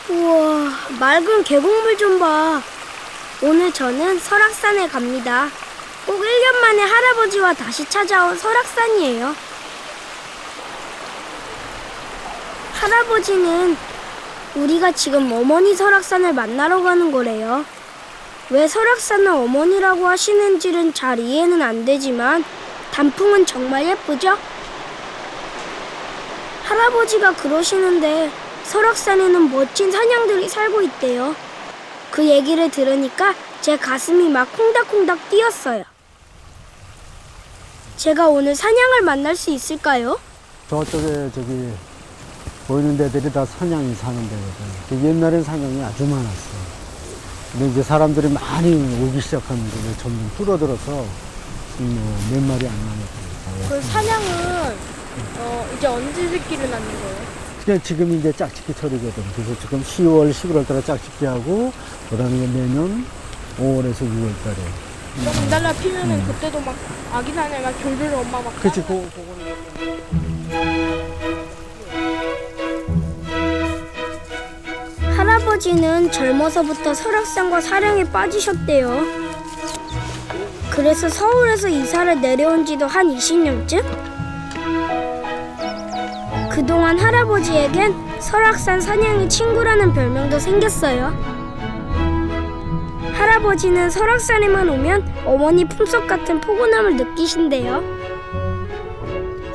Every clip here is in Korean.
우와, 맑은 계곡물 좀 봐. 오늘 저는 설악산에 갑니다. 꼭 1년 만에 할아버지와 다시 찾아온 설악산이에요. 할아버지는 우리가 지금 어머니 설악산을 만나러 가는 거래요. 왜 설악산을 어머니라고 하시는지는 잘 이해는 안 되지만 단풍은 정말 예쁘죠? 할아버지가 그러시는데 설악산에는 멋진 사냥들이 살고 있대요. 그 얘기를 들으니까 제 가슴이 막 콩닥콩닥 뛰었어요. 제가 오늘 사냥을 만날 수 있을까요? 저쪽에 보이는 데들이 다 사냥이 사는 데거든. 옛날엔 사냥이 아주 많았어. 근데 이제 사람들이 많이 오기 시작하는데 점점 줄어들어서 몇 마리 안 남았어요. 그 사냥은 이제 언제들끼리 낳는 거예요? 그냥 지금 이제 짝짓기 철이거든. 그래서 지금 10월, 11월 달에 짝짓기 하고, 그다음에 내년 5월에서 6월 달에. 조금 달라 피면은 그때도 막 아기 사냥 막 졸졸 엄마 막. 그치, 그거는. 할아버지는 젊어서부터 설악산과 사냥에 빠지셨대요. 그래서 서울에서 이사를 내려온 지도 한 20년쯤? 그동안 할아버지에겐 설악산 사냥이 친구라는 별명도 생겼어요. 할아버지는 설악산에만 오면 어머니 품속 같은 포근함을 느끼신대요.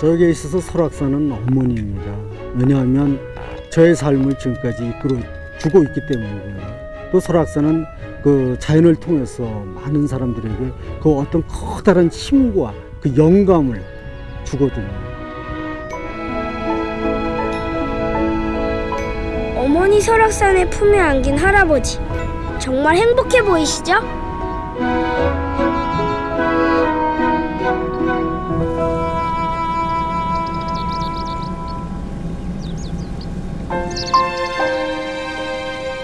저에게 있어서 설악산은 어머니입니다. 왜냐하면 저의 삶을 지금까지 이끌어주고 있기 때문이고요. 또 설악산은 그 자연을 통해서 많은 사람들에게 그 어떤 커다란 힘과 그 영감을 주거든요. 어머니 설악산의 품에 안긴 할아버지, 정말 행복해 보이시죠?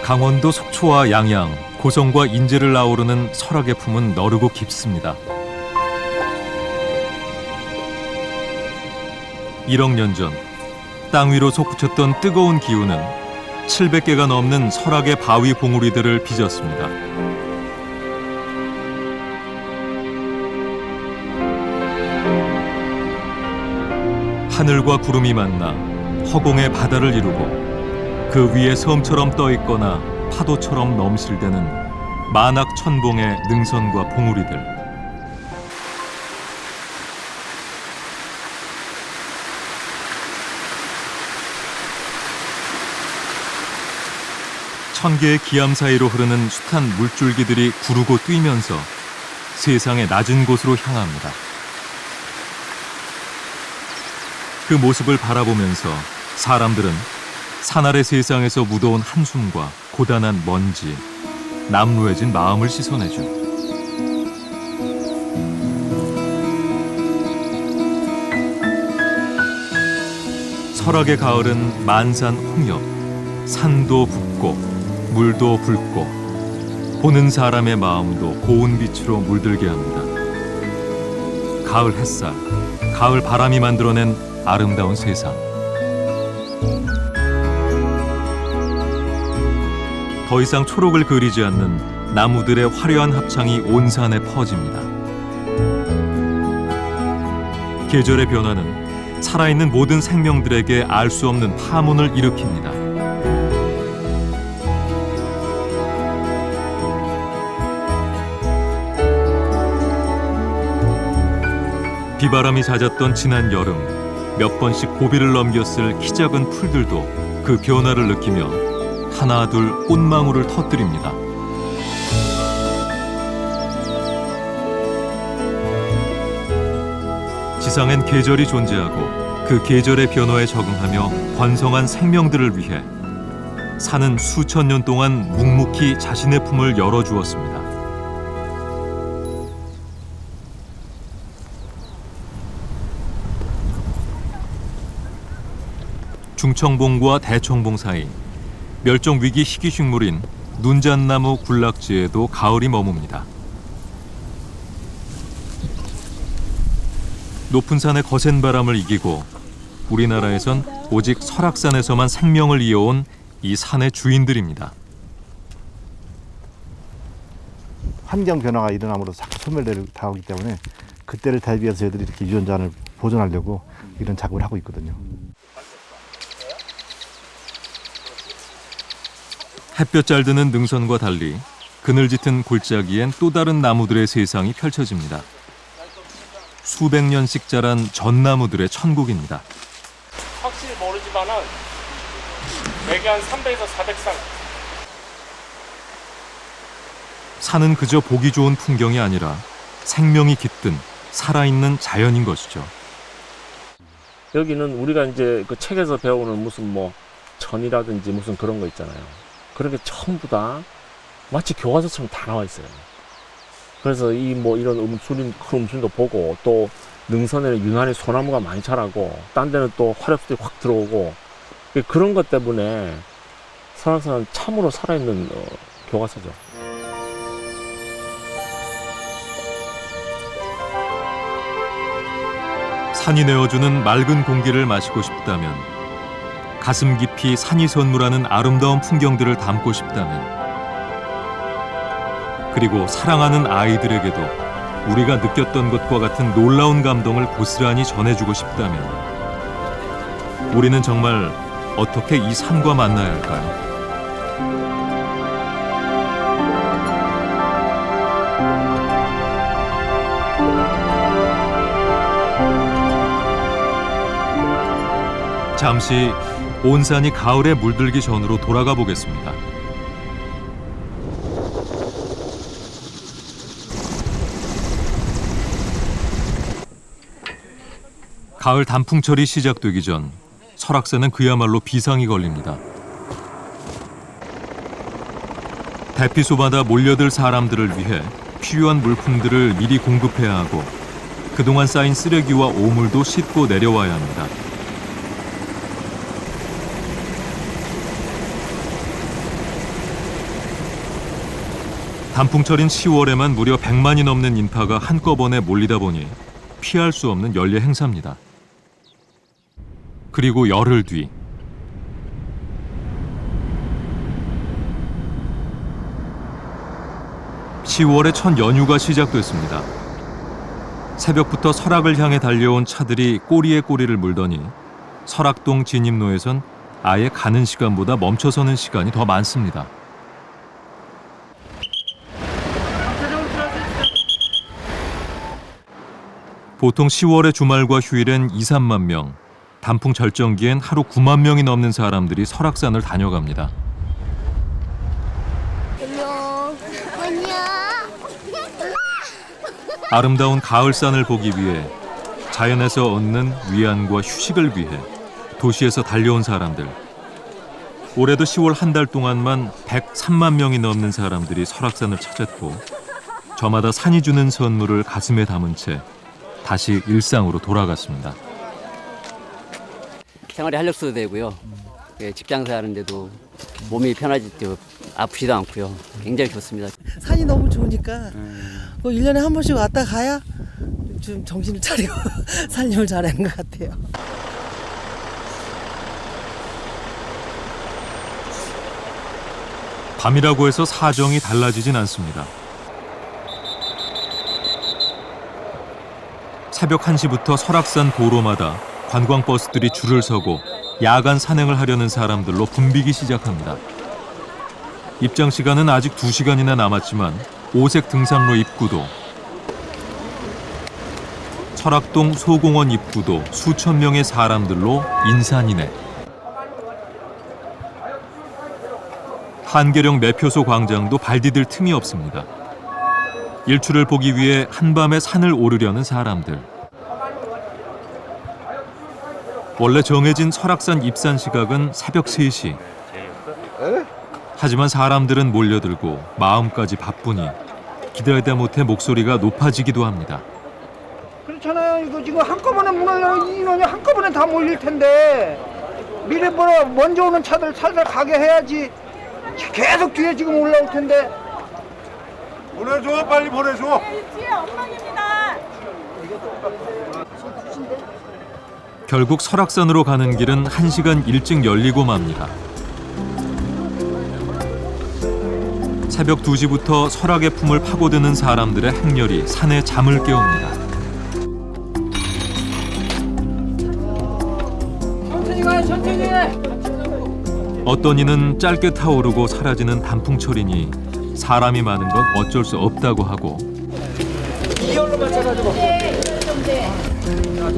강원도 속초와 양양, 고성과 인제를 아우르는 설악의 품은 너르고 깊습니다. 1억 년 전, 땅 위로 솟구쳤던 뜨거운 기운은 700개가 넘는 설악의 바위 봉우리들을 빚었습니다. 하늘과 구름이 만나 허공의 바다를 이루고 그 위에 섬처럼 떠있거나 파도처럼 넘실대는 만악천봉의 능선과 봉우리들. 천 개의 기암 사이로 흐르는 숱한 물줄기들이 구르고 뛰면서 세상의 낮은 곳으로 향합니다. 그 모습을 바라보면서 사람들은 산 아래 세상에서 묻어온 한숨과 고단한 먼지, 남루해진 마음을 씻어내죠. 설악의 가을은 만산 홍역, 산도 붓고 물도 붉고 보는 사람의 마음도 고운 빛으로 물들게 합니다. 가을 햇살, 가을 바람이 만들어낸 아름다운 세상. 더 이상 초록을 그리지 않는 나무들의 화려한 합창이 온 산에 퍼집니다. 계절의 변화는 살아있는 모든 생명들에게 알 수 없는 파문을 일으킵니다. 비바람이 잦았던 지난 여름, 몇 번씩 고비를 넘겼을 키 작은 풀들도 그 변화를 느끼며 하나 둘 꽃망울을 터뜨립니다. 지상엔 계절이 존재하고 그 계절의 변화에 적응하며 번성한 생명들을 위해 산은 수천 년 동안 묵묵히 자신의 품을 열어주었습니다. 중청봉과 대청봉 사이 멸종위기 희귀식물인 눈잣나무 군락지에도 가을이 머뭅니다. 높은 산의 거센 바람을 이기고 우리나라에선 오직 설악산에서만 생명을 이어온 이 산의 주인들입니다. 환경 변화가 일어남으로 자꾸 소멸을 당하기 때문에 그때를 대비해서 저희들이 이렇게 유전자를 보존하려고 이런 작업을 하고 있거든요. 햇볕 잘 드는 능선과 달리 그늘 짙은 골짜기엔 또 다른 나무들의 세상이 펼쳐집니다. 수백 년씩 자란 전나무들의 천국입니다. 확실히 모르지만은 매개 한 300에서 400쌍. 산은 그저 보기 좋은 풍경이 아니라 생명이 깃든 살아있는 자연인 것이죠. 여기는 우리가 이제 그 책에서 배우는 무슨 뭐 전이라든지 무슨 그런 거 있잖아요. 그런 게 전부 다 마치 교과서처럼 다 나와 있어요. 그래서 이 뭐 이런 큰 음술도 보고 또 능선에는 유난히 소나무가 많이 자라고 딴 데는 또 화렵들이 확 들어오고 그런 것 때문에 설악산은 참으로 살아있는 교과서죠. 산이 내어주는 맑은 공기를 마시고 싶다면, 가슴 깊이 산이 선물하는 아름다운 풍경들을 담고 싶다면, 그리고 사랑하는 아이들에게도 우리가 느꼈던 것과 같은 놀라운 감동을 고스란히 전해주고 싶다면, 우리는 정말 어떻게 이 산과 만나야 할까요? 잠시 온 산이 가을에 물들기 전으로 돌아가 보겠습니다. 가을 단풍철이 시작되기 전 설악산은 그야말로 비상이 걸립니다. 대피소마다 몰려들 사람들을 위해 필요한 물품들을 미리 공급해야 하고 그동안 쌓인 쓰레기와 오물도 싣고 내려와야 합니다. 단풍철인 10월에만 무려 100만이 넘는 인파가 한꺼번에 몰리다 보니 피할 수 없는 연례 행사입니다. 그리고 열흘 뒤 (10월의) 첫 연휴가 시작됐습니다. 새벽부터 설악을 향해 달려온 차들이 꼬리에 꼬리를 물더니 설악동 진입로에선 아예 가는 시간보다 멈춰서는 시간이 더 많습니다. 보통 10월의 주말과 휴일엔 2, 3만 명, 단풍 절정기엔 하루 9만 명이 넘는 사람들이 설악산을 다녀갑니다. 아름다운 가을산을 보기 위해, 자연에서 얻는 위안과 휴식을 위해 도시에서 달려온 사람들. 올해도 10월 한 달 동안만 103만 명이 넘는 사람들이 설악산을 찾았고, 저마다 산이 주는 선물을 가슴에 담은 채 다시 일상으로 돌아갔습니다. 생활에 활력소도 되고요. 직장생활 하는데도 몸이 편하지도 아프지도 않고요. 굉장히 좋습니다. 산이 너무 좋으니까 1년에 한 번씩 왔다 가야 좀 정신을 차리고 살림을 잘하는 것 같아요. 밤이라고 해서 사정이 달라지진 않습니다. 새벽 1시부터 설악산 도로마다 관광버스들이 줄을 서고 야간 산행을 하려는 사람들로 붐비기 시작합니다. 입장 시간은 아직 2시간이나 남았지만 오색 등산로 입구도, 설악동 소공원 입구도 수천 명의 사람들로 인산이네. 한계령 매표소 광장도 발 디딜 틈이 없습니다. 일출을 보기 위해 한밤에 산을 오르려는 사람들. 원래 정해진 설악산 입산 시각은 새벽 3시. 하지만 사람들은 몰려들고 마음까지 바쁘니 기다리다 못해 목소리가 높아지기도 합니다. 그렇잖아요. 이거 지금 한꺼번에 인원이 한꺼번에 다 몰릴 텐데 미리 먼저 오는 차들 살살 가게 해야지. 계속 뒤에 지금 올라올 텐데. 보내줘, 빨리 보내줘. 결국 설악산으로 가는 길은 1시간 일찍 열리고 맙니다. 새벽 2시부터 설악의 품을 파고드는 사람들의 행렬이 산에 잠을 깨웁니다. 천천히 가요, 천천히. 어떤 이는 짧게 타오르고 사라지는 단풍철이니 사람이 많은 건 어쩔 수 없다고 하고,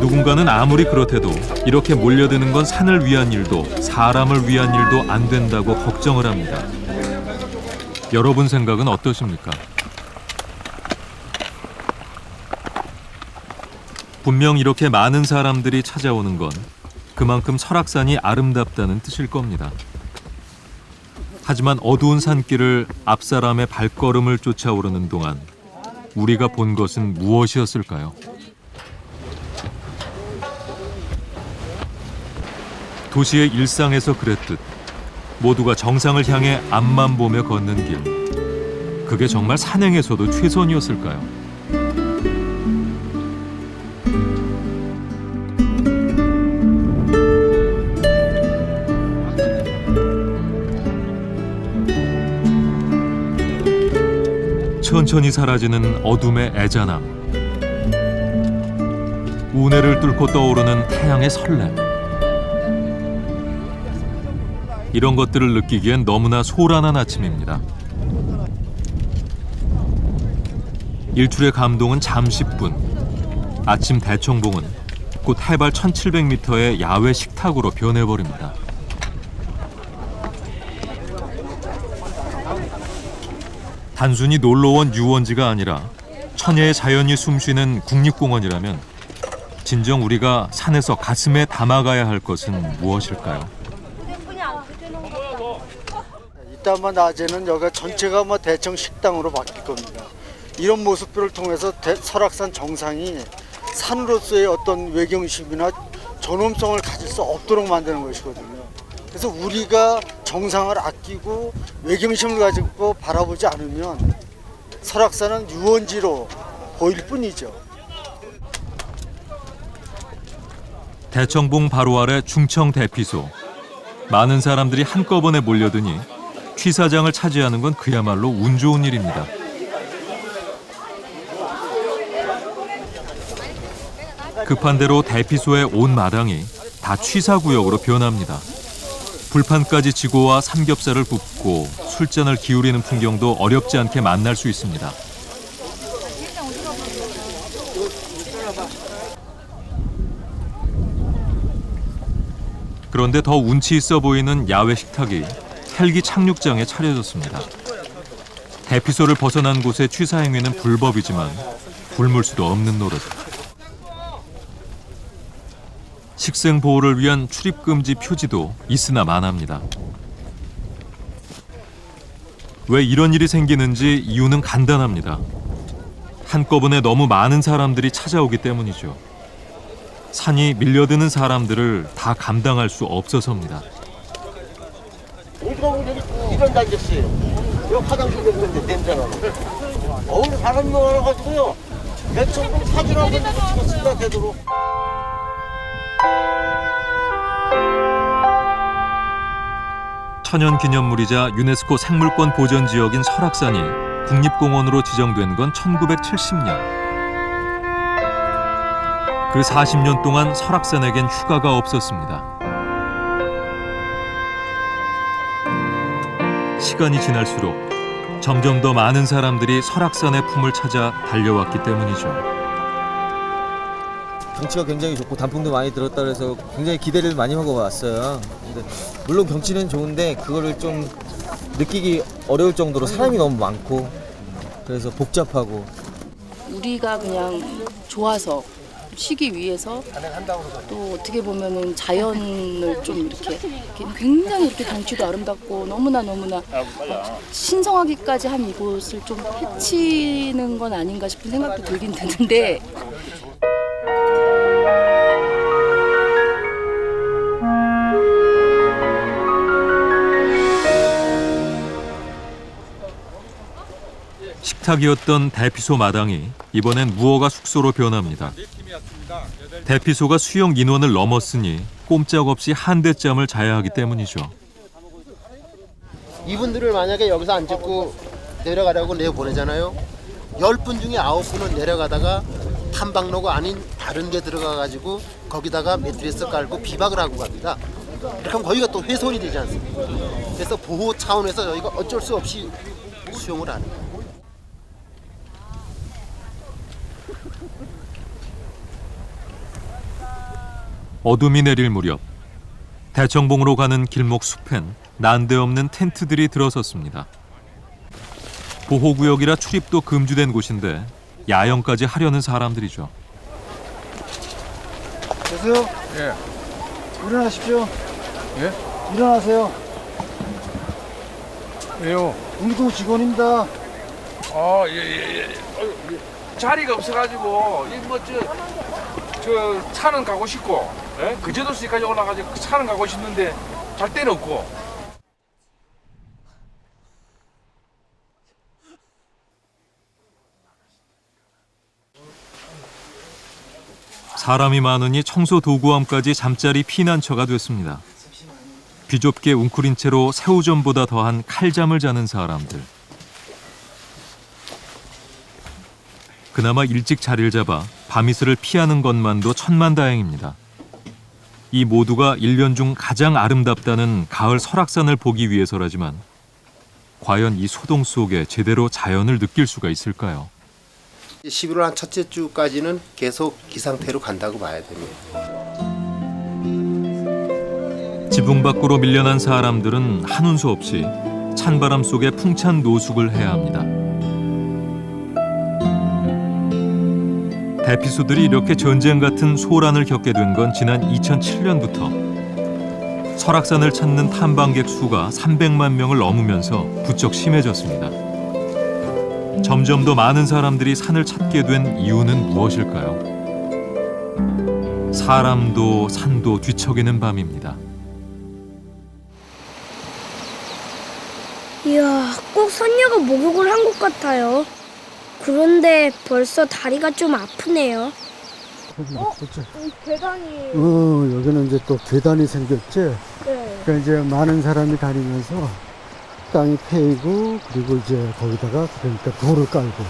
누군가는 아무리 그렇대도 이렇게 몰려드는 건 산을 위한 일도 사람을 위한 일도 안 된다고 걱정을 합니다. 여러분 생각은 어떠십니까? 분명 이렇게 많은 사람들이 찾아오는 건 그만큼 설악산이 아름답다는 뜻일 겁니다. 하지만 어두운 산길을 앞사람의 발걸음을 쫓아오르는 동안 우리가 본 것은 무엇이었을까요? 도시의 일상에서 그랬듯 모두가 정상을 향해 앞만 보며 걷는 길. 그게 정말 산행에서도 최선이었을까요? 천천히 사라지는 어둠의 애잔함. 운해를 뚫고 떠오르는 태양의 설렘. 이런 것들을 느끼기엔 너무나 소란한 아침입니다. 일출의 감동은 잠시뿐. 아침 대청봉은 곧 해발 1700m의 야외 식탁으로 변해버립니다. 단순히 놀러온 유원지가 아니라 천혜의 자연이 숨쉬는 국립공원이라면 진정 우리가 산에서 가슴에 담아가야 할 것은 무엇일까요? 이따만 낮에는 여기가 전체가 대청 식당으로 바뀔 겁니다. 이런 모습들을 통해서 설악산 정상이 산으로서의 어떤 외경심이나 존엄성을 가질 수 없도록 만드는 것이거든요. 그래서 우리가 정상을 아끼고 외경심을 가지고 바라보지 않으면 설악산은 유원지로 보일 뿐이죠. 대청봉 바로 아래 중청 대피소. 많은 사람들이 한꺼번에 몰려드니 취사장을 차지하는 건 그야말로 운 좋은 일입니다. 급한 대로 대피소의 온 마당이 다 취사구역으로 변합니다. 불판까지 지고 와 삼겹살을 굽고 술잔을 기울이는 풍경도 어렵지 않게 만날 수 있습니다. 그런데 더 운치 있어 보이는 야외 식탁이 헬기 착륙장에 차려졌습니다. 대피소를 벗어난 곳의 취사 행위는 불법이지만 굶을 수도 없는 노릇. 식생 보호를 위한 출입 금지 표지도 있으나 마나합니다. 왜 이런 일이 생기는지 이유는 간단합니다. 한꺼번에 너무 많은 사람들이 찾아오기 때문이죠. 산이 밀려드는 사람들을 다 감당할 수 없어서입니다. 이런 단졌어요. 여기 화장실 있는데 냄새가 나고. 오늘 사람이 많아가지고요. 대청봉 사진 한 번 찍었습니다. 되도록. 천연기념물이자 유네스코 생물권 보전 지역인 설악산이 국립공원으로 지정된 건 1970년. 그 40년 동안 설악산에겐 휴가가 없었습니다. 시간이 지날수록 점점 더 많은 사람들이 설악산의 품을 찾아 달려왔기 때문이죠. 경치가 굉장히 좋고 단풍도 많이 들었다 그래서 굉장히 기대를 많이 하고 왔어요. 근데 물론 경치는 좋은데 그거를 좀 느끼기 어려울 정도로 사람이 너무 많고 그래서 복잡하고 우리가 그냥 좋아서 쉬기 위해서 또 어떻게 보면은 자연을 좀 이렇게 굉장히 이렇게 경치도 아름답고 너무나 신성하기까지 한 이곳을 좀 해치는 건 아닌가 싶은 생각도 들긴 드는데 식탁이었던 대피소 마당이 이번엔 무허가 숙소로 변합니다. 대피소가 수용 인원을 넘었으니 꼼짝없이 한대짬을 자야 하기 때문이죠. 이분들을 만약에 여기서 안 찍고 내려가라고 내보내잖아요. 10분 중에 9분은 내려가다가 탐방로가 아닌 다른 게 들어가가지고 거기다가 매트리스 깔고 비박을 하고 갑니다. 이렇게 하면 거기가 또 훼손이 되지 않습니까? 그래서 보호 차원에서 저희가 어쩔 수 없이 수용을 하는 거예요. 어둠이 내릴 무렵 대청봉으로 가는 길목 숲엔 난데없는 텐트들이 들어섰습니다. 보호구역이라 출입도 금지된 곳인데 야영까지 하려는 사람들이죠. 계세요? 예. 일어나십시오. 예? 일어나세요. 왜요? 우리도 직원입니다. 예. 자리가 없어가지고 저 차는 가고 싶고, 예? 그제도시까지 올라가지고 차는 가고 싶는데 갈 데는 없고. 사람이 많으니 청소 도구함까지 잠자리 피난처가 됐습니다. 비좁게 웅크린 채로 새우전보다 더한 칼잠을 자는 사람들. 그나마 일찍 자리를 잡아 밤이슬을 피하는 것만도 천만다행입니다. 이 모두가 1년 중 가장 아름답다는 가을 설악산을 보기 위해서라지만 과연 이 소동 속에 제대로 자연을 느낄 수가 있을까요? 11월 한 첫째 주까지는 계속 이 상태로 간다고 봐야 됩니다. 지붕 밖으로 밀려난 사람들은 한운 수 없이 찬바람 속에 풍찬 노숙을 해야 합니다. 대피소들이 이렇게 전쟁 같은 소란을 겪게 된 건 지난 2007년부터 설악산을 찾는 탐방객 수가 300만 명을 넘으면서 부쩍 심해졌습니다. 점점 더 많은 사람들이 산을 찾게 된 이유는 무엇일까요? 사람도 산도 뒤척이는 밤입니다. 이야, 꼭 선녀가 목욕을 한 것 같아요. 그런데 벌써 다리가 좀 아프네요. 계단이. 여기는 이제 또 계단이 생겼지. 네. 그러니까 이제 많은 사람이 다니면서 땅이 패이고 그리고 이제 거기다가 그러니까 돌을 깔고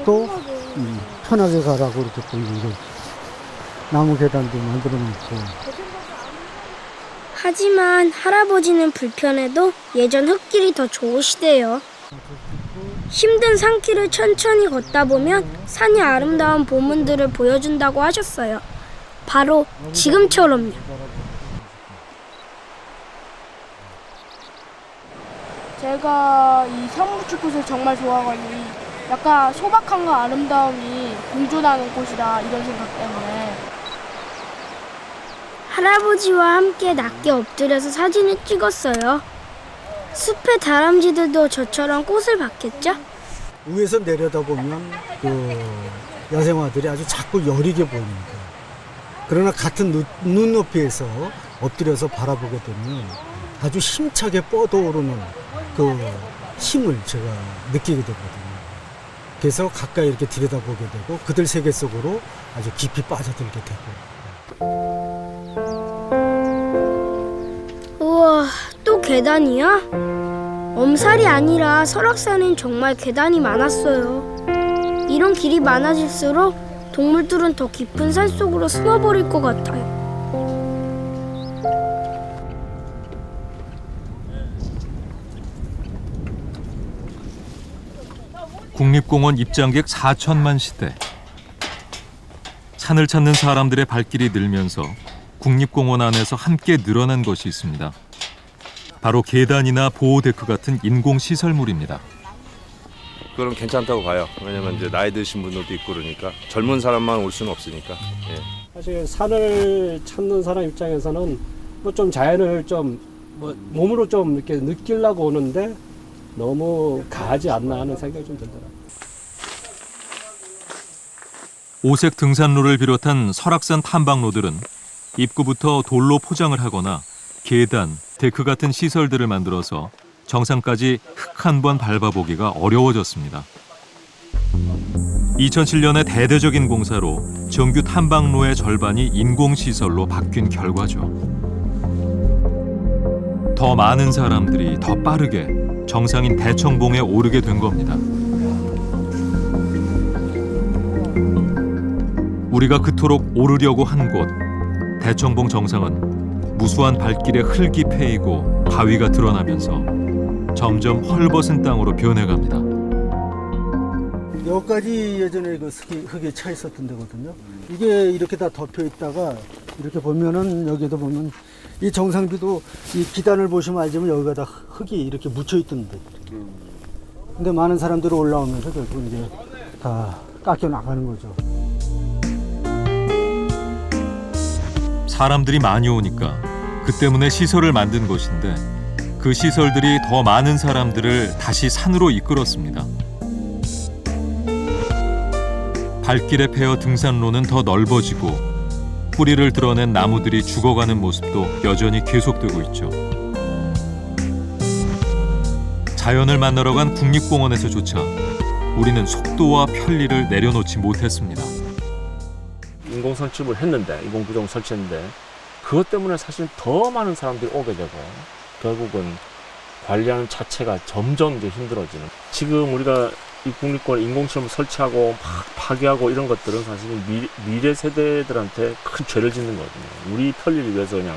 또 편하게 가라고 이렇게 또 이제 나무 계단도 만들어 놓고. 하지만 할아버지는 불편해도 예전 흙길이 더 좋으시대요. 힘든 산길을 천천히 걷다 보면 산의 아름다운 보문들을 보여준다고 하셨어요. 바로 지금처럼요. 제가 이 산부축꽃을 정말 좋아하거든요. 약간 소박함과 아름다움이 공존하는 곳이다 이런 생각 때문에. 할아버지와 함께 낮게 엎드려서 사진을 찍었어요. 숲의 다람쥐들도 저처럼 꽃을 봤겠죠? 위에서 내려다보면 그 야생화들이 아주 자꾸 여리게 보입니다. 그러나 같은 눈높이에서 엎드려서 바라보게 되면 아주 힘차게 뻗어오르는 그 힘을 제가 느끼게 되거든요. 그래서 가까이 이렇게 들여다보게 되고 그들 세계 속으로 아주 깊이 빠져들게 되고. 우와, 또 계단이야? 엄살이 아니라 설악산엔 정말 계단이 많았어요. 이런 길이 많아질수록 동물들은 더 깊은 산속으로 숨어버릴 것 같아요. 국립공원 입장객 4천만 시대. 산을 찾는 사람들의 발길이 늘면서 국립공원 안에서 함께 늘어난 것이 있습니다. 바로 계단이나 보호데크 같은 인공시설물입니다. 그럼 괜찮다고 봐요. 왜냐면 이제 나이 드신 분들도 있고 그러니까 젊은 사람만 올 수는 없으니까. 예. 사실 산을 찾는 사람 입장에서는 뭐 좀 자연을 좀 뭐 몸으로 좀 이렇게 느끼려고 오는데 너무 가지 않나 하는 생각이 좀 들더라고요. 오색 등산로를 비롯한 설악산 탐방로들은 입구부터 돌로 포장을 하거나 계단, 데크 같은 시설들을 만들어서 정상까지 흙 한 번 밟아보기가 어려워졌습니다. 2007년에 대대적인 공사로 정규 탐방로의 절반이 인공시설로 바뀐 결과죠. 더 더 많은 사람들이 더 빠르게 정상인 대청봉에 오르게 된 겁니다. 우리가 그토록 오르려고 한 곳, 대청봉 정상은 무수한 발길에 흙이 패이고 바위가 드러나면서 점점 헐벗은 땅으로 변해갑니다. 여기까지 예전에 그 흙에 차 있었던 데거든요. 이게 이렇게 다 덮여 있다가 이렇게 보면은 여기도 보면 이 정상비도 이 기단을 보시면 알지만 여기가 다 흙이 이렇게 묻혀 있던 데. 근데 많은 사람들이 올라오면서 결국 이제 다 깎여 나가는 거죠. 사람들이 많이 오니까 그 때문에 시설을 만든 것인데 그 시설들이 더 많은 사람들을 다시 산으로 이끌었습니다. 발길에 패여 등산로는 더 넓어지고 뿌리를 드러낸 나무들이 죽어가는 모습도 여전히 계속되고 있죠. 자연을 만나러 간 국립공원에서조차 우리는 속도와 편리를 내려놓지 못했습니다. 인공선집을 했는데, 인공구조물 설치했는데 그것 때문에 사실 더 많은 사람들이 오게 되고 결국은 관리하는 자체가 점점 이제 힘들어지는. 지금 우리가 이 국립공원 인공시설 설치하고 막 파괴하고 이런 것들은 사실 미래 세대들한테 큰 죄를 짓는 거거든요. 우리 편리를 위해서 그냥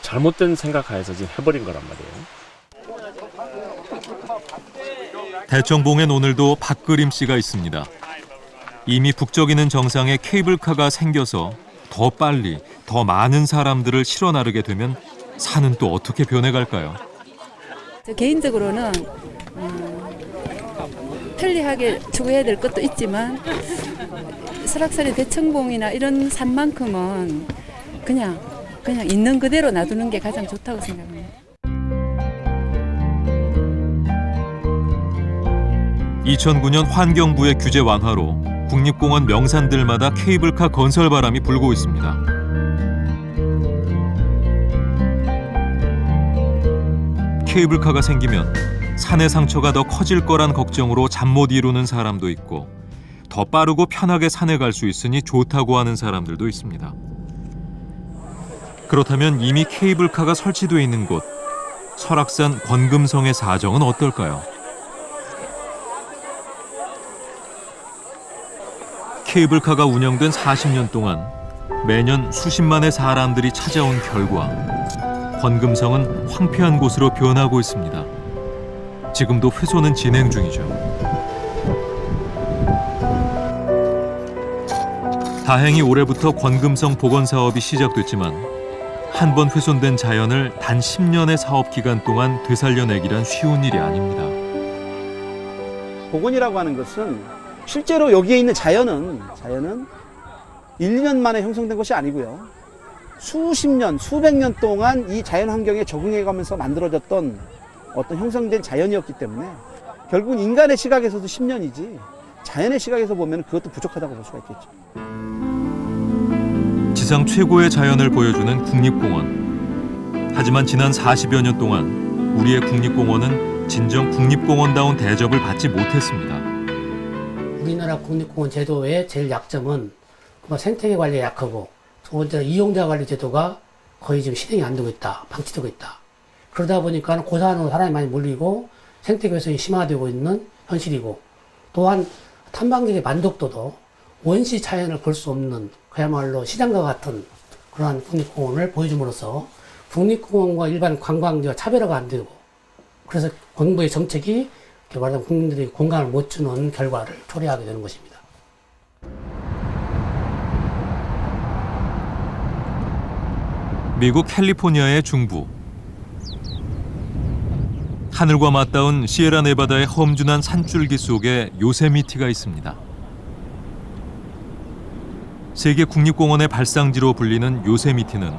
잘못된 생각하에서 지금 해버린 거란 말이에요. 대청봉엔 오늘도 박그림씨가 있습니다. 이미 북적이는 정상에 케이블카가 생겨서 더 빨리, 더 많은 사람들을 실어 나르게 되면 산은 또 어떻게 변해갈까요? 저 개인적으로는 편리하게 추구해야 될 것도 있지만 설악산의 대청봉이나 이런 산만큼은 그냥 있는 그대로 놔두는 게 가장 좋다고 생각합니다. 2009년 환경부의 규제 완화로 국립공원 명산들마다 케이블카 건설 바람이 불고 있습니다. 케이블카가 생기면 산의 상처가 더 커질 거란 걱정으로 잠 못 이루는 사람도 있고 더 빠르고 편하게 산에 갈 수 있으니 좋다고 하는 사람들도 있습니다. 그렇다면 이미 케이블카가 설치되어 있는 곳, 설악산 권금성의 사정은 어떨까요? 케이블카가 운영된 40년 동안 매년 수십만의 사람들이 찾아온 결과 권금성은 황폐한 곳으로 변하고 있습니다. 지금도 훼손은 진행 중이죠. 다행히 올해부터 권금성 복원 사업이 시작됐지만 한 번 훼손된 자연을 단 10년의 사업 기간 동안 되살려내기란 쉬운 일이 아닙니다. 복원이라고 하는 것은 실제로 여기에 있는 자연은 1년 만에 형성된 것이 아니고요. 수십 년, 수백 년 동안 이 자연 환경에 적응해가면서 만들어졌던 어떤 형성된 자연이었기 때문에 결국은 인간의 시각에서도 10년이지 자연의 시각에서 보면 그것도 부족하다고 볼 수가 있겠죠. 지상 최고의 자연을 보여주는 국립공원. 하지만 지난 40여 년 동안 우리의 국립공원은 진정 국립공원다운 대접을 받지 못했습니다. 우리나라 국립공원 제도의 제일 약점은 생태계 관리에 약하고 두 번째는 이용자 관리 제도가 거의 지금 실행이 안 되고 있다, 방치되고 있다. 그러다 보니까 고산으로 사람이 많이 몰리고 생태계 훼손이 심화되고 있는 현실이고 또한 탐방객의 만족도도 원시 자연을 볼 수 없는 그야말로 시장과 같은 그러한 국립공원을 보여줌으로써 국립공원과 일반 관광지와 차별화가 안 되고 그래서 정부의 정책이 말하자면 국민들이 공감을 못 주는 결과를 초래하게 되는 것입니다. 미국 캘리포니아의 중부. 하늘과 맞닿은 시에라네바다의 험준한 산줄기 속에 요세미티가 있습니다. 세계 국립공원의 발상지로 불리는 요세미티는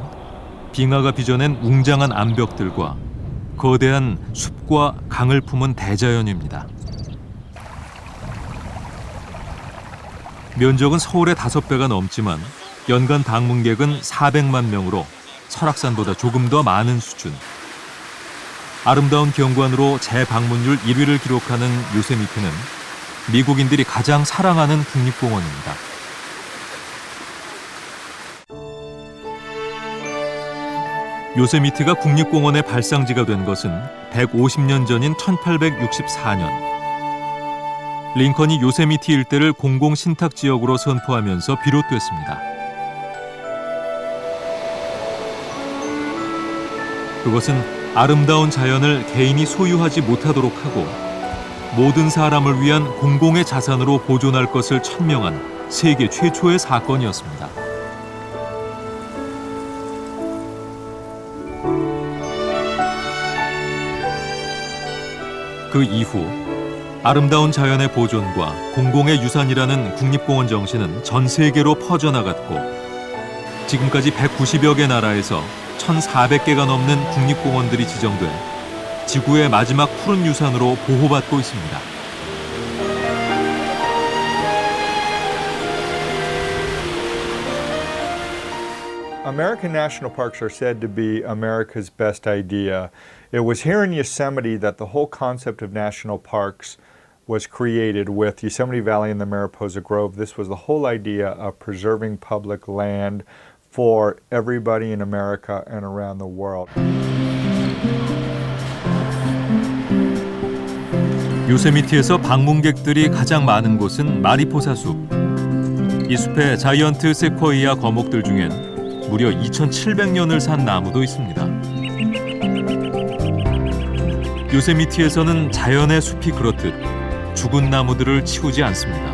빙하가 빚어낸 웅장한 암벽들과 거대한 숲과 강을 품은 대자연입니다. 면적은 서울의 5배가 넘지만 연간 방문객은 400만 명으로 설악산보다 조금 더 많은 수준. 아름다운 경관으로 재방문율 1위를 기록하는 요세미티는 미국인들이 가장 사랑하는 국립공원입니다. 요세미티가 국립공원의 발상지가 된 것은 150년 전인 1864년. 링컨이 요세미티 일대를 공공신탁지역으로 선포하면서 비롯됐습니다. 그것은 아름다운 자연을 개인이 소유하지 못하도록 하고 모든 사람을 위한 공공의 자산으로 보존할 것을 천명한 세계 최초의 사건이었습니다. 그 이후 아름다운 자연의 보존과 공공의 유산이라는 국립공원 정신은 전 세계로 퍼져나갔고 지금까지 190여 개 나라에서 1,400개가 넘는 국립공원들이 지정돼 지구의 마지막 푸른 유산으로 보호받고 있습니다. American national parks are said to be America's best idea. It was here in Yosemite that the whole concept of national parks was created with Yosemite Valley and the Mariposa Grove. This was the whole idea of preserving public land for everybody in America and around the world. 요세미티에서 방문객들이 가장 많은 곳은 마리포사 숲. 이 숲에 자이언트 세코이아 거목들 중엔 무려 2,700년을 산 나무도 있습니다. 요세미티에서는 자연의 숲이 그렇듯 죽은 나무들을 치우지 않습니다.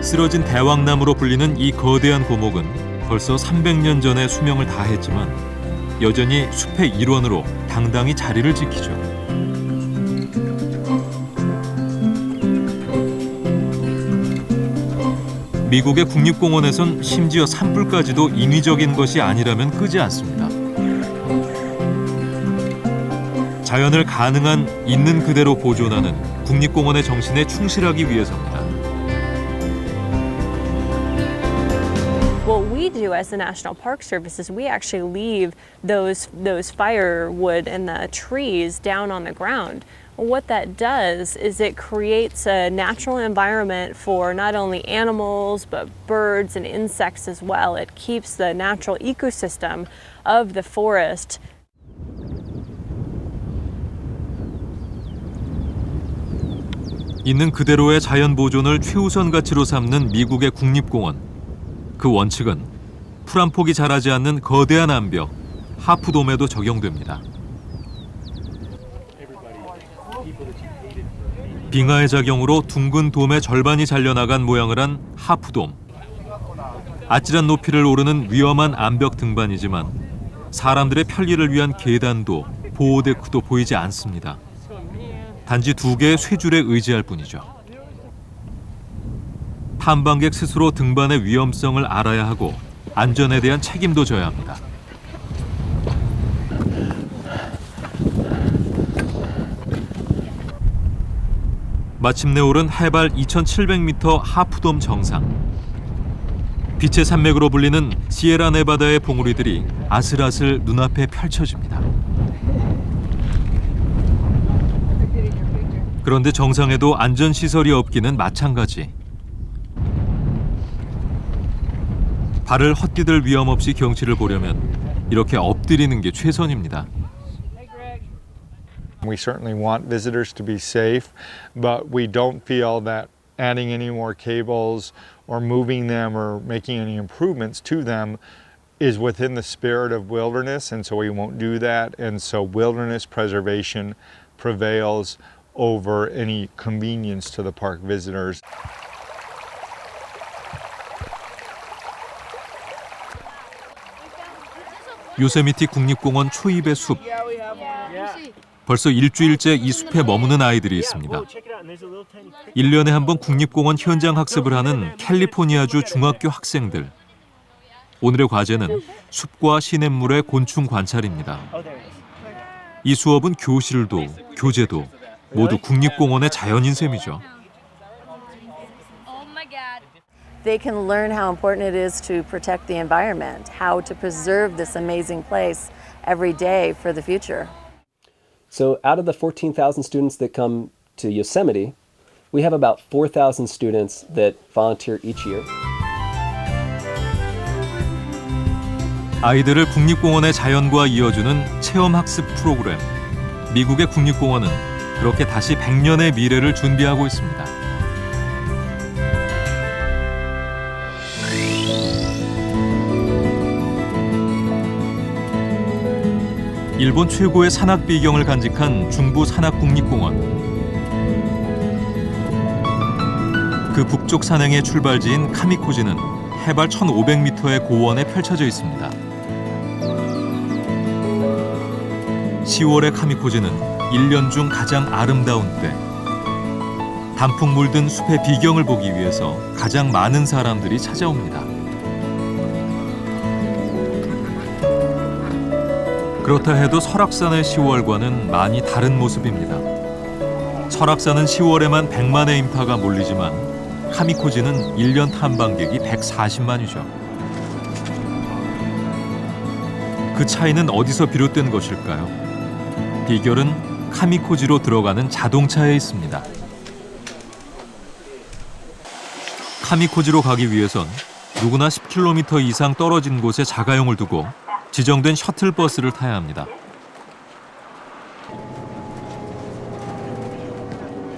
쓰러진 대왕나무로 불리는 이 거대한 고목은 벌써 300년 전에 수명을 다했지만 여전히 숲의 일원으로 당당히 자리를 지키죠. 미국의 국립공원에선 심지어 산불까지도 인위적인 것이 아니라면 끄지 않습니다. 자연을 가능한 있는 그대로 보존하는 국립공원의 정신에 충실하기 위해서입니다. What we do as the National Park Service is we actually leave those firewood and the trees down on the ground. What that does is it creates a natural environment for not only animals but birds and insects as well. It keeps the natural ecosystem of the forest. 있는 그대로의 자연 보존을 최우선 가치로 삼는 미국의 국립공원. 그 원칙은 풀 한 폭이 자라지 않는 거대한 암벽, 하프돔에도 적용됩니다. 빙하의 작용으로 둥근 돔의 절반이 잘려나간 모양을 한 하프돔. 아찔한 높이를 오르는 위험한 암벽 등반이지만 사람들의 편리를 위한 계단도 보호데크도 보이지 않습니다. 단지 2개의 쇠줄에 의지할 뿐이죠. 탐방객 스스로 등반의 위험성을 알아야 하고 안전에 대한 책임도 져야 합니다. 마침내 오른 해발 2,700m 하프돔 정상. 빛의 산맥으로 불리는 시에라 네바다의 봉우리들이 아슬아슬 눈앞에 펼쳐집니다. 그런데 정상에도 안전시설이 없기는 마찬가지. 발을 헛디딜 위험 없이 경치를 보려면 이렇게 엎드리는 게 최선입니다. We certainly want visitors to be safe, but we don't feel that adding any more cables or moving them or making any improvements to them is within the spirit of wilderness, and so we won't do that. And so wilderness preservation prevails over any convenience to the park visitors. 요세미티 국립공원 초입의 숲. 벌써 일주일째 이 숲에 머무는 아이들이 있습니다. 1년에 한 번 국립공원 현장 학습을 하는 캘리포니아주 중학교 학생들. 오늘의 과제는 숲과 시냇물의 곤충 관찰입니다. 이 수업은 교실도 교재도 모두 국립공원의 자연인 셈이죠. They can learn how important it is to protect the environment, how to preserve this amazing place every day for the future. So out of the 14,000 students that come to Yosemite, we have about 4,000 students that volunteer each year. 아이들을 국립공원의 자연과 이어주는 체험학습 프로그램. 미국의 국립공원은 그렇게 다시 100년의 미래를 준비하고 있습니다. 일본 최고의 산악 비경을 간직한 중부 산악국립공원. 그 북쪽 산행의 출발지인 카미코지는 해발 1,500m의 고원에 펼쳐져 있습니다. 10월의 카미코지는 1년 중 가장 아름다운 때. 단풍 물든 숲의 비경을 보기 위해서 가장 많은 사람들이 찾아옵니다. 그렇다 해도 설악산의 10월과는 많이 다른 모습입니다. 설악산은 10월에만 100만의 인파가 몰리지만 카미코지는 1년 탐방객이 140만이죠. 그 차이는 어디서 비롯된 것일까요? 비결은 카미코지로 들어가는 자동차에 있습니다. 카미코지로 가기 위해선 누구나 10km 이상 떨어진 곳에 자가용을 두고 지정된 셔틀버스를 타야 합니다.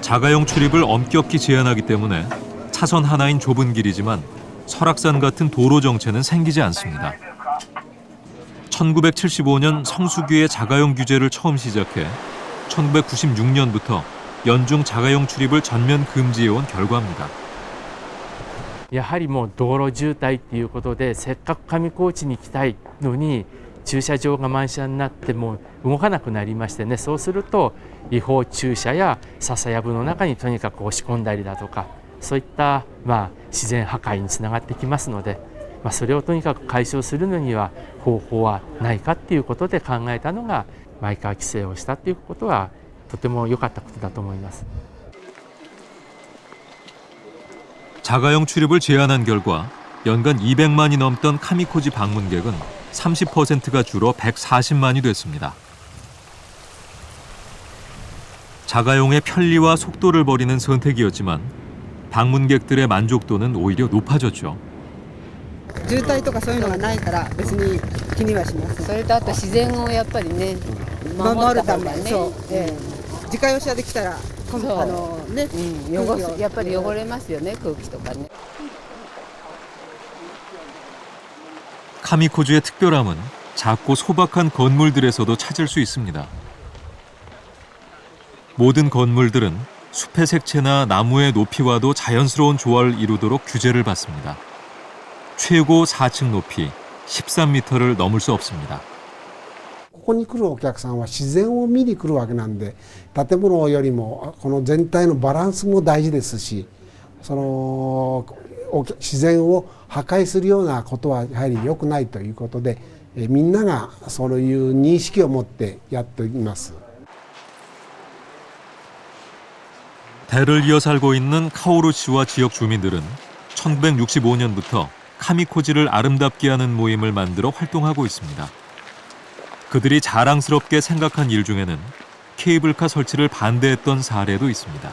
자가용 출입을 엄격히 제한하기 때문에 차선 하나인 좁은 길이지만 설악산 같은 도로 정체는 생기지 않습니다. 1975년 성수기의 자가용 규제를 처음 시작해 1996년부터 연중 자가용 출입을 전면 금지해온 결과입니다. やはりもう道路渋滞っていうことでせっかく上高地に行きたいのに駐車場が満車になってもう動かなくなりましてね、そうすると違法駐車や笹やぶの中にとにかく押し込んだりだとかそういった自然破壊につながってきますので、それをとにかく解消するのには方法はないかっていうことで考えたのがマイカー規制をしたっていうことはとても良かったことだと思います。 자가용 출입을 제한한 결과 연간 200만이 넘던 카미코지 방문객은 30%가 줄어 140만이 됐습니다. 자가용의 편리와 속도를 버리는 선택이었지만 방문객들의 만족도는 오히려 높아졌죠. 渋滞とかそういうのがないから別に気にはします。それとあと自然をやっぱりね守るためにそう自家用車で来たらねやっぱり汚れますよね空気とかね。 카미코지의 특별함은 작고 소박한 건물들에서도 찾을 수 있습니다. 모든 건물들은 숲의 색채나 나무의 높이와도 자연스러운 조화를 이루도록 규제를 받습니다. 최고 4층 높이 13m를 넘을 수 없습니다. ここに来るお客さんは自然を見に来るわけなんで、建物よりもこの全体のバランスも大事ですし、その自然を破壊するようなことはやはり良くないということで、みんながそういう認識を持ってやっています。 대를 이어 살고 있는 카오루시와 지역 주민들은 1965년부터 카미코지를 아름답게 하는 모임을 만들어 활동하고 있습니다. 그들이 자랑스럽게 생각한 일 중에는 케이블카 설치를 반대했던 사례도 있습니다.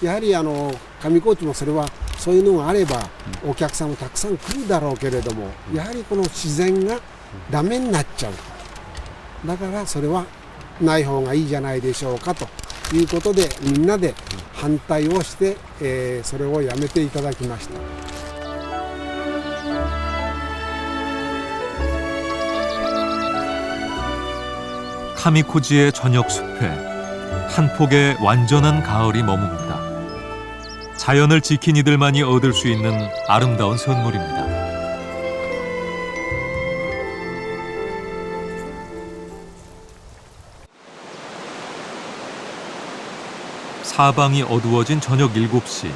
やはり上高地もそれはそういうのがあればお客さんもたくさん来るだろうけれども、やはりこの自然がダメになっちゃう。だからそれはない方がいいじゃないでしょうかということでみんなで反対をして、それをやめていただきました。 카미코지의 저녁 숲에 한 폭의 완전한 가을이 머뭅니다. 자연을 지킨 이들만이 얻을 수 있는 아름다운 선물입니다. 사방이 어두워진 저녁 7시.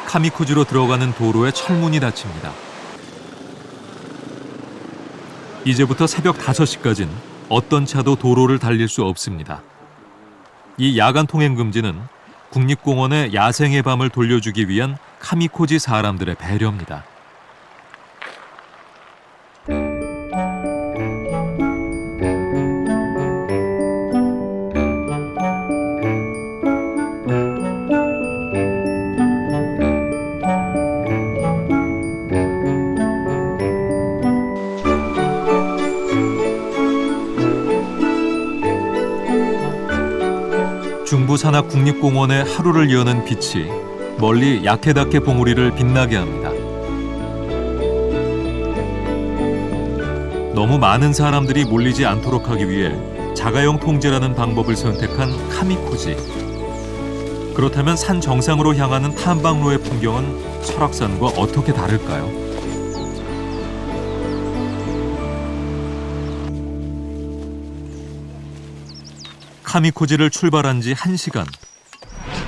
카미코지로 들어가는 도로에 철문이 닫힙니다. 이제부터 새벽 5시까지는 어떤 차도 도로를 달릴 수 없습니다. 이 야간 통행 금지는 국립공원의 야생의 밤을 돌려주기 위한 카미코지 사람들의 배려입니다. 중부산악국립공원의 하루를 여는 빛이 멀리 야케다케 봉우리를 빛나게 합니다. 너무 많은 사람들이 몰리지 않도록 하기 위해 자가용 통제라는 방법을 선택한 카미코지. 그렇다면 산 정상으로 향하는 탐방로의 풍경은 설악산과 어떻게 다를까요? 카미코지를 출발한 지 1시간.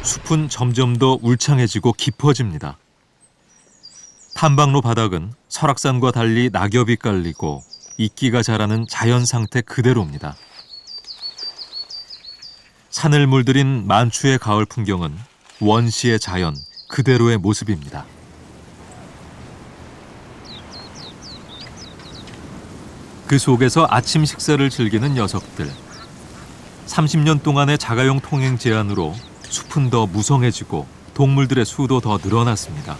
숲은 점점 더 울창해지고 깊어집니다. 탐방로 바닥은 설악산과 달리 낙엽이 깔리고 이끼가 자라는 자연 상태 그대로입니다. 산을 물들인 만추의 가을 풍경은 원시의 자연 그대로의 모습입니다. 그 속에서 아침 식사를 즐기는 녀석들. 30년 동안의 자가용 통행 제한으로 숲은 더 무성해지고 동물들의 수도 더 늘어났습니다.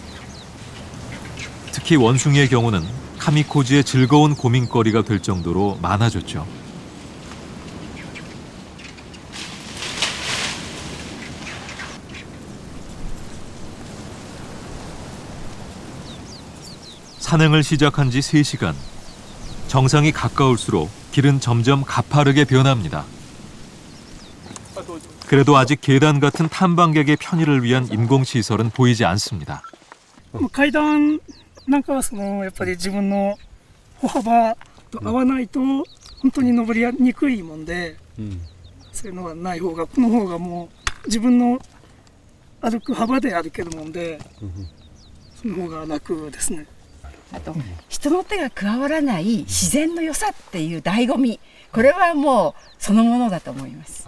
특히 원숭이의 경우는 카미코지의 즐거운 고민거리가 될 정도로 많아졌죠. 산행을 시작한 지 3시간. 정상이 가까울수록 길은 점점 가파르게 변합니다. 그래도 아직 계단 같은 탐방객의 편의를 위한 인공시설은 보이지 않습니다. 階段なんかはやっぱり自分の歩幅と合わないと本当に登りにくいもんで、そういうのはない方がこの方がもう自分の歩く幅で歩けるもんで、その方が楽ですね。あと人の手が加わらない自然の良さっていう醍醐味、これはもうそのものだと思います。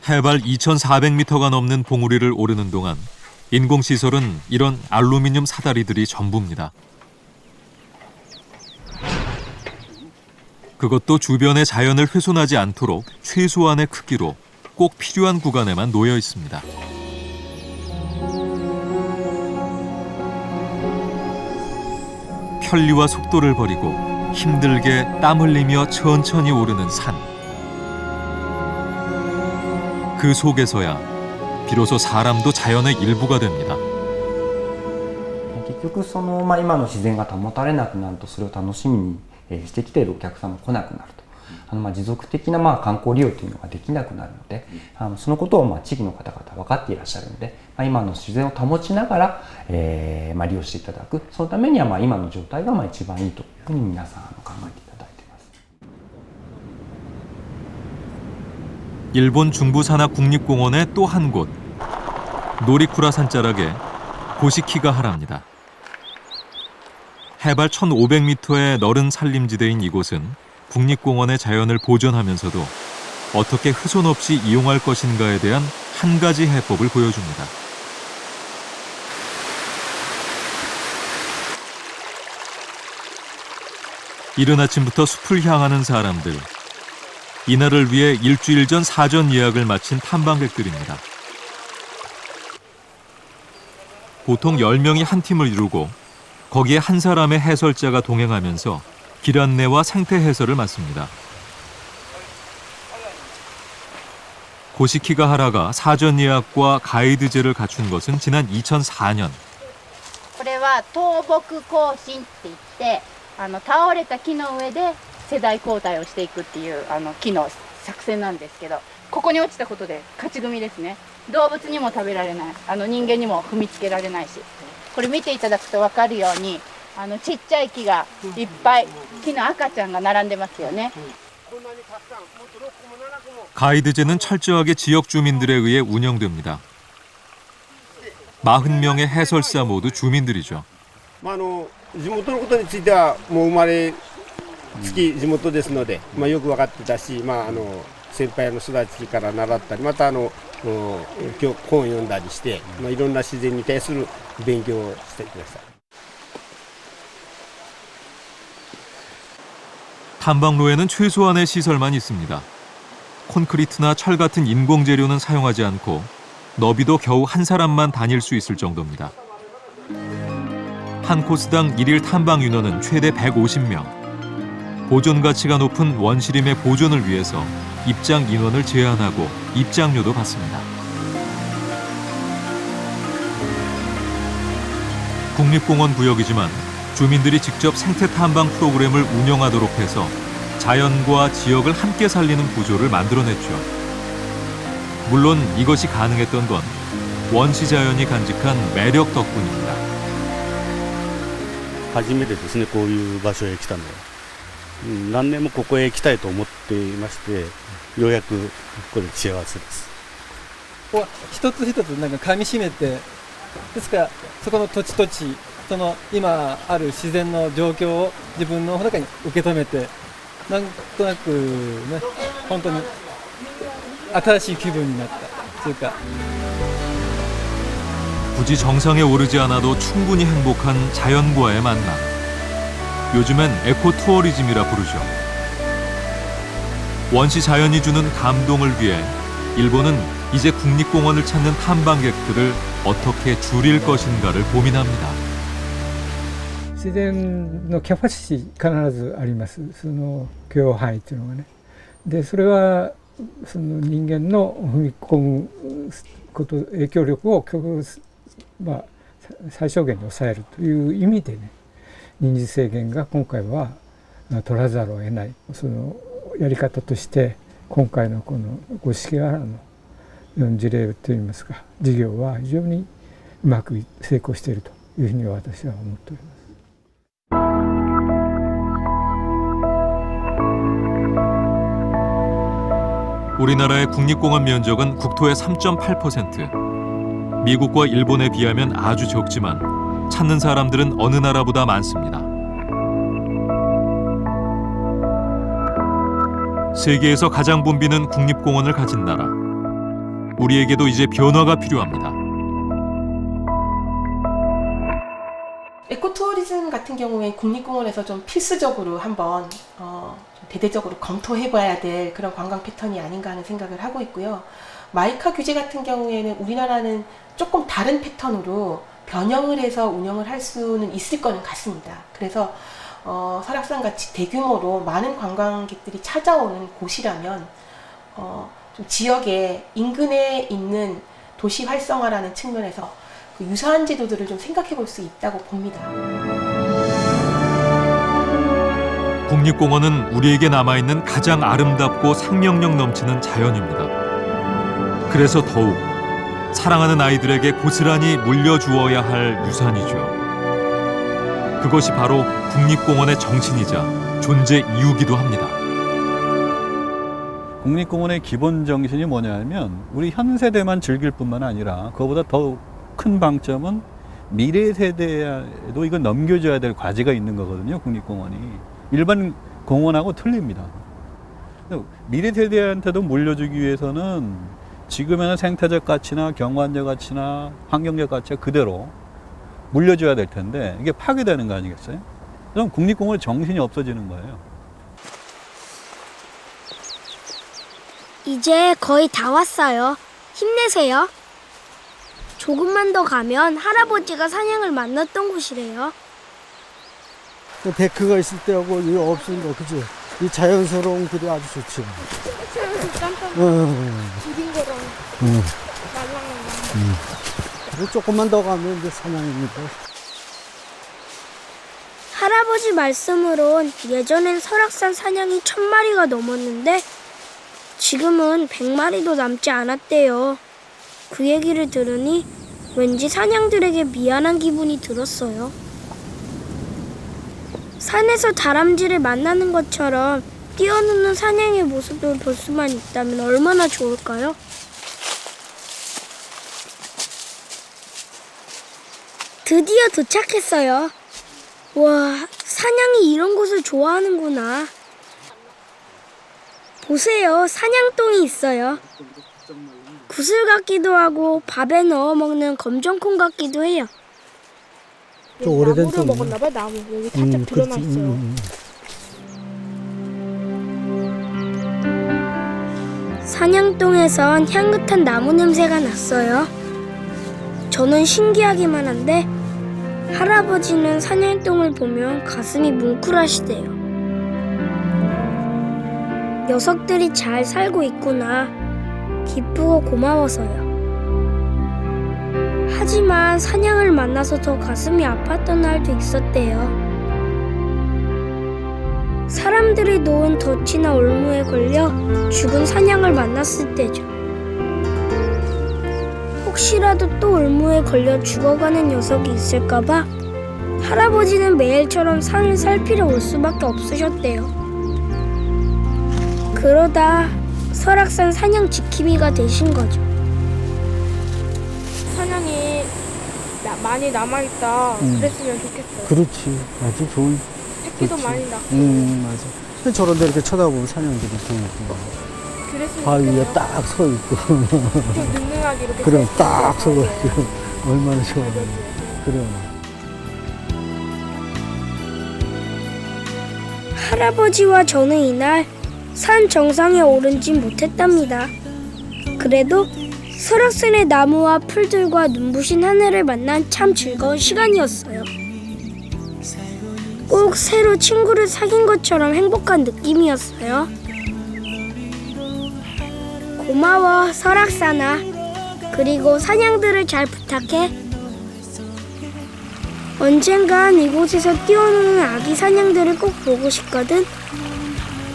해발 2,400m가 넘는 봉우리를 오르는 동안 인공시설은 이런 알루미늄 사다리들이 전부입니다. 그것도 주변의 자연을 훼손하지 않도록 최소한의 크기로 꼭 필요한 구간에만 놓여 있습니다. 편리와 속도를 버리고 힘들게 땀 흘리며 천천히 오르는 산. 그 속에서야 비로소 사람도 자연의 일부가 됩니다. 結局今の自然が保たれなくなると、それを楽しみにしてきているお客さんも来なくなると、持続的な観光利用というのができなくなるので、そのことを地域の方々分かっていらっしゃるので、今の自然を保ちながら利用していただく、そのためには今の状態が一番いいというふうに皆さん考えていただいています。 일본 중부산악국립공원의 또 한 곳, 노리쿠라 산자락의 고시키가하라입니다. 해발 1,500m의 너른 산림지대인 이곳은 국립공원의 자연을 보존하면서도 어떻게 훼손 없이 이용할 것인가에 대한 한 가지 해법을 보여줍니다. 이른 아침부터 숲을 향하는 사람들. 이날을 위해 일주일 전 사전 예약을 마친 탐방객들입니다. 보통 10명이 한 팀을 이루고 거기에 한 사람의 해설자가 동행하면서 길 안내와 생태 해설을 맡습니다. 고시키가하라가 사전 예약과 가이드제를 갖춘 것은 지난 2004년. これは倒木更新って言って倒れた木の上で世代交代をしていくっていう木の作戦なんですけど、ここに落ちたことで勝ち組ですね。動物にも食べられない、人間にも踏みつけられないし、これ見ていただくと分かるようにちっちゃい木がいっぱい、木の赤ちゃんが並んでますよね。 가이드제는 철저하게 지역 주민들에 의해 운영됩니다. 40명의 해설사 모두 주민들이죠. 地元のことについてはもう生まれつき地元ですので、よく分かってたし、先輩の育ちから習ったり、また今日本を読んだりして、いろんな自然に対する勉強をしてください。 탐방로에는 최소한의 시설만 있습니다. 콘크리트나 철 같은 인공 재료는 사용하지 않고 너비도 겨우 한 사람만 다닐 수 있을 정도입니다. 한 코스당 일일 탐방 인원은 최대 150명. 보존 가치가 높은 원시림의 보존을 위해서 입장 인원을 제한하고 입장료도 받습니다. 국립공원 구역이지만 주민들이 직접 생태 탐방 프로그램을 운영하도록 해서 자연과 지역을 함께 살리는 구조를 만들어냈죠. 물론 이것이 가능했던 건 원시 자연이 간직한 매력 덕분입니다. 初めてですね、こういう場所へ来たのは。何年もここへ来たいと思っていまして、ようやくこれで幸せです。ここは一つ一つなんか噛み締めて、ですからそこの土地土地、その今ある自然の状況を自分の中に受け止めて、なんとなくね、本当に新しい気分になったというか。 굳이 정상에 오르지 않아도 충분히 행복한 자연과의 만남. 요즘엔 에코 투어리즘이라 부르죠. 원시 자연이 주는 감동을 위해 일본은 이제 국립공원을 찾는 탐방객들을 어떻게 줄일 것인가를 고민합니다. 自然のキャパシティ必ずあります。その許容範囲っていうのがね。でそれはその人間の踏み込むこと影響力を最小限に抑えるという意味でね、人数制限が今回は取らざるを得ない、そのやり方として今回のこの五色ヶ原の事例といいますか、事業は非常にうまく成功しているというふうに私は思っております。 우리나라의 국립공원 면적은 국토의 3.8%. 미국과 일본에 비하면 아주 적지만 찾는 사람들은 어느 나라보다 많습니다. 세계에서 가장 붐비는 국립공원을 가진 나라. 우리에게도 이제 변화가 필요합니다. 에코투어리즘 같은 경우에 국립공원에서 좀 필수적으로 한번 대대적으로 검토해봐야 될 그런 관광 패턴이 아닌가 하는 생각을 하고 있고요. 마이카 규제 같은 경우에는 우리나라는 조금 다른 패턴으로 변형을 해서 운영을 할 수는 있을 거는 같습니다. 그래서 설악산 같이 대규모로 많은 관광객들이 찾아오는 곳이라면 좀 지역의 인근에 있는 도시 활성화라는 측면에서 그 유사한 제도들을 좀 생각해 볼 수 있다고 봅니다. 국립공원은 우리에게 남아있는 가장 아름답고 생명력 넘치는 자연입니다. 그래서 더욱 사랑하는 아이들에게 고스란히 물려주어야 할 유산이죠. 그것이 바로 국립공원의 정신이자 존재 이유기도 합니다. 국립공원의 기본 정신이 뭐냐면 우리 현 세대만 즐길 뿐만 아니라 그거보다 더 큰 방점은 미래 세대에도 이거 넘겨줘야 될 과제가 있는 거거든요. 국립공원이 일반 공원하고 틀립니다. 미래 세대한테도 물려주기 위해서는 지금의 생태적 가치나 경관적 가치나 환경적 가치가 그대로 물려줘야 될 텐데 이게 파괴되는 거 아니겠어요? 그럼 국립공원의 정신이 없어지는 거예요. 이제 거의 다 왔어요. 힘내세요. 조금만 더 가면 할아버지가 사냥을 만났던 곳이래요. 데크가 있을 때하고 이 없으니까 그죠? 이 자연스러운 길이 아주 좋죠. 죽인 거랑 말랑말랑. 조금만 더 가면 이제 사냥입니다. 할아버지 말씀으론 예전엔 설악산 사냥이 1000마리가 넘었는데 지금은 100마리도 남지 않았대요. 그 얘기를 들으니 왠지 사냥들에게 미안한 기분이 들었어요. 산에서 다람쥐를 만나는 것처럼 뛰어노는 사냥의 모습을 볼 수만 있다면 얼마나 좋을까요? 드디어 도착했어요. 와, 사냥이 이런 곳을 좋아하는구나. 보세요, 사냥똥이 있어요. 구슬 같기도 하고 밥에 넣어 먹는 검정콩 같기도 해요. 좀 오래된 나무를 먹었나봐. 나무 여기 살짝 드러났어요. 사냥똥에선 향긋한 나무 냄새가 났어요. 저는 신기하기만 한데 할아버지는 사냥똥을 보면 가슴이 뭉클하시대요. 녀석들이 잘 살고 있구나. 기쁘고 고마워서요. 하지만 사냥을 만나서 더 가슴이 아팠던 날도 있었대요. 사람들이 놓은 덫이나 올무에 걸려 죽은 사냥을 만났을 때죠. 혹시라도 또 올무에 걸려 죽어가는 녀석이 있을까봐 할아버지는 매일처럼 산을 살피러 올 수밖에 없으셨대요. 그러다 설악산 사냥 지킴이가 되신 거죠. 사냥이 많이 남아있다 그랬으면 좋겠어요. 그렇지. 아주 좋은. 새끼도 많이 낳고. 맞아. 저런 데 이렇게 쳐다보면 사냥들이 보이고. 그랬으면 바위에 딱 서 있고. 좀 능능하게 이렇게. 그럼 딱 서가지고 얼마나 좋아. 그럼. 할아버지와 저는 이날 산 정상에 오르진 못했답니다. 그래도 설악산의 나무와 풀들과 눈부신 하늘을 만난 참 즐거운 시간이었어요. 꼭 새로 친구를 사귄 것처럼 행복한 느낌이었어요. 고마워 설악산아. 그리고 사냥들을 잘 부탁해. 언젠간 이곳에서 뛰어노는 아기 사냥들을 꼭 보고 싶거든.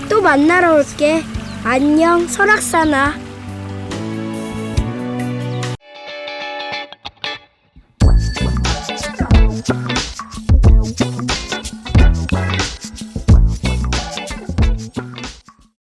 또 만나러 올게. 안녕 설악산아.